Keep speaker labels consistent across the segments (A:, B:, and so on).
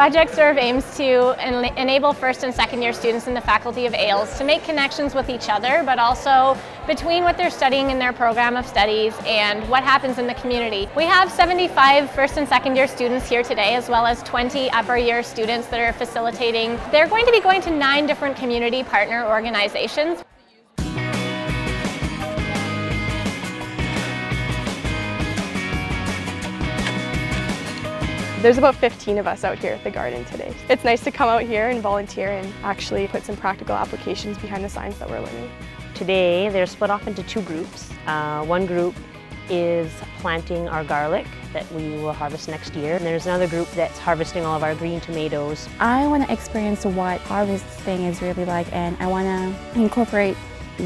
A: Project SERVE aims to enable first and second year students in the faculty of ALES to make connections with each other, but also between what they're studying in their program of studies and what happens in the community. We have 75 first and second year students here today, as well as 20 upper year students that are facilitating. They're going to be going to 9 different community partner organizations.
B: There's about 15 of us out here at the garden today. It's nice to come out here and volunteer and actually put some practical applications behind the science that we're learning.
C: Today they're split off into 2 groups. One group is planting our garlic that we will harvest next year. And there's another group that's harvesting all of our green tomatoes.
D: I want to experience what harvesting is really like, and I want to incorporate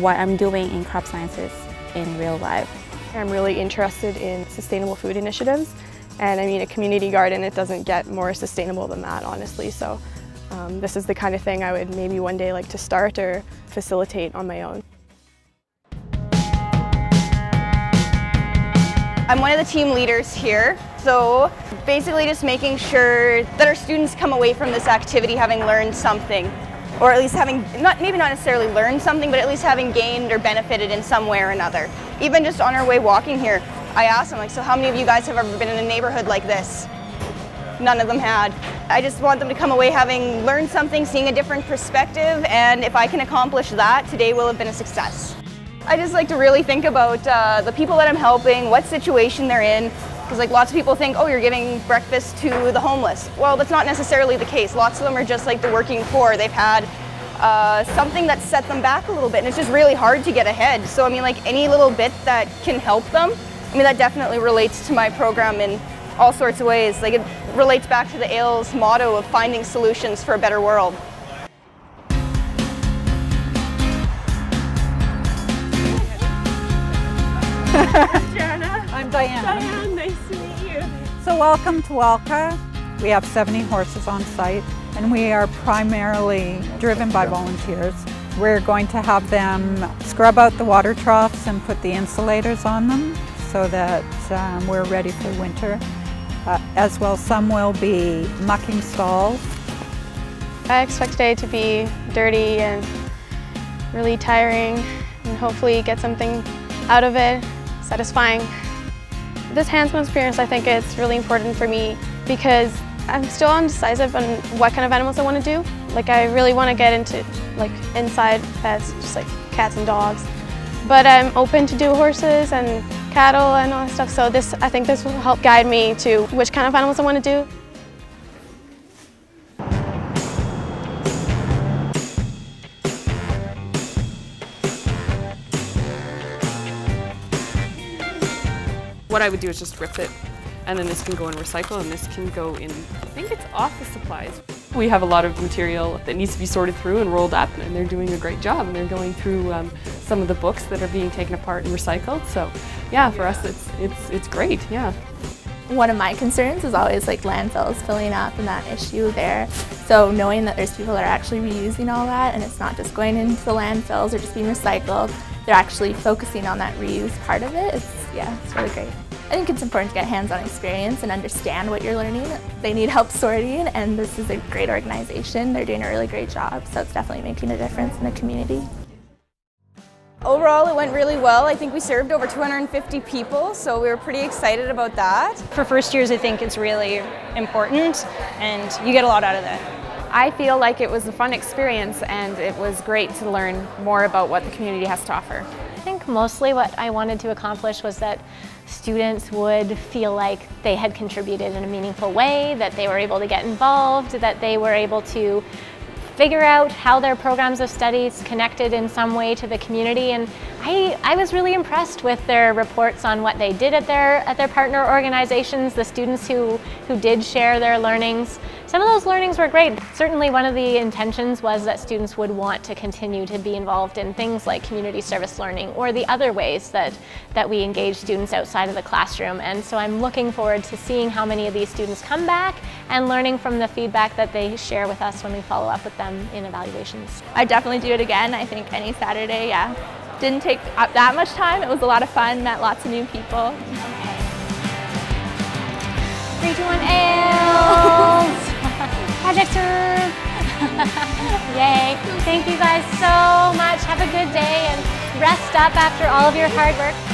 D: what I'm doing in crop sciences in real life.
B: I'm really interested in sustainable food initiatives. And I mean, a community garden, it doesn't get more sustainable than that, honestly. So this is the kind of thing I would maybe one day like to start or facilitate on my own.
E: I'm one of the team leaders here, so basically just making sure that our students come away from this activity having learned something, or at least having, maybe not necessarily learned something, but at least having gained or benefited in some way or another. Even just on our way walking here, I asked them, like, so how many of you guys have ever been in a neighborhood like this? None of them had. I just want them to come away having learned something, seeing a different perspective, and if I can accomplish that, today will have been a success. I just like to really think about the people that I'm helping, what situation they're in, because like lots of people think, oh, you're giving breakfast to the homeless. Well, that's not necessarily the case. Lots of them are just like the working poor. They've had something that set them back a little bit, and it's just really hard to get ahead. So I mean, like any little bit that can help them, I mean, that definitely relates to my program in all sorts of ways. Like it relates back to the ALES motto of finding solutions for a better world.
F: I'm Diane.
E: Diane, nice to meet you.
F: So welcome to Wela. We have 70 horses on site, and we are primarily driven by volunteers. We're going to have them scrub out the water troughs and put the insulators on them so that we're ready for winter. As well, some will be mucking stalls.
B: I expect today to be dirty and really tiring, and hopefully get something out of it, satisfying. This hands-on experience, I think it's really important for me because I'm still undecisive on what kind of animals I want to do. Like I really want to get into like inside pets, just like cats and dogs. But I'm open to do horses and cattle and all that stuff, so I think this will help guide me to which kind of animals I want to do.
G: What I would do is just rip it, and then this can go in recycle, and this can go in, I think it's office supplies. We have a lot of material that needs to be sorted through and rolled up, and they're doing a great job, and they're going through some of the books that are being taken apart and recycled. So yeah, for us it's great, yeah.
H: One of my concerns is always like landfills filling up and that issue there. So knowing that there's people that are actually reusing all that and it's not just going into the landfills or just being recycled, they're actually focusing on that reuse part of it. It's really great. I think it's important to get hands-on experience and understand what you're learning. They need help sorting, and this is a great organization. They're doing a really great job, so it's definitely making a difference in the community.
E: Overall, it went really well. I think we served over 250 people, so we were pretty excited about that.
A: For first years, I think it's really important, and you get a lot out of it.
I: I feel like it was a fun experience, and it was great to learn more about what the community has to offer.
A: I think mostly what I wanted to accomplish was that students would feel like they had contributed in a meaningful way, that they were able to get involved, that they were able to figure out how their programs of studies connected in some way to the community. And I was really impressed with their reports on what they did at their partner organizations, the students who did share their learnings. Some of those learnings were great. Certainly one of the intentions was that students would want to continue to be involved in things like community service learning or the other ways that we engage students outside of the classroom. And so I'm looking forward to seeing how many of these students come back and learning from the feedback that they share with us when we follow up with them in evaluations.
H: I'd definitely do it again. I think any Saturday, yeah. Didn't take that much time. It was a lot of fun, met lots of new people.
A: 3, 2, 1, ALES! Project serve. Yay. Thank you guys so much. Have a good day and rest up after all of your hard work.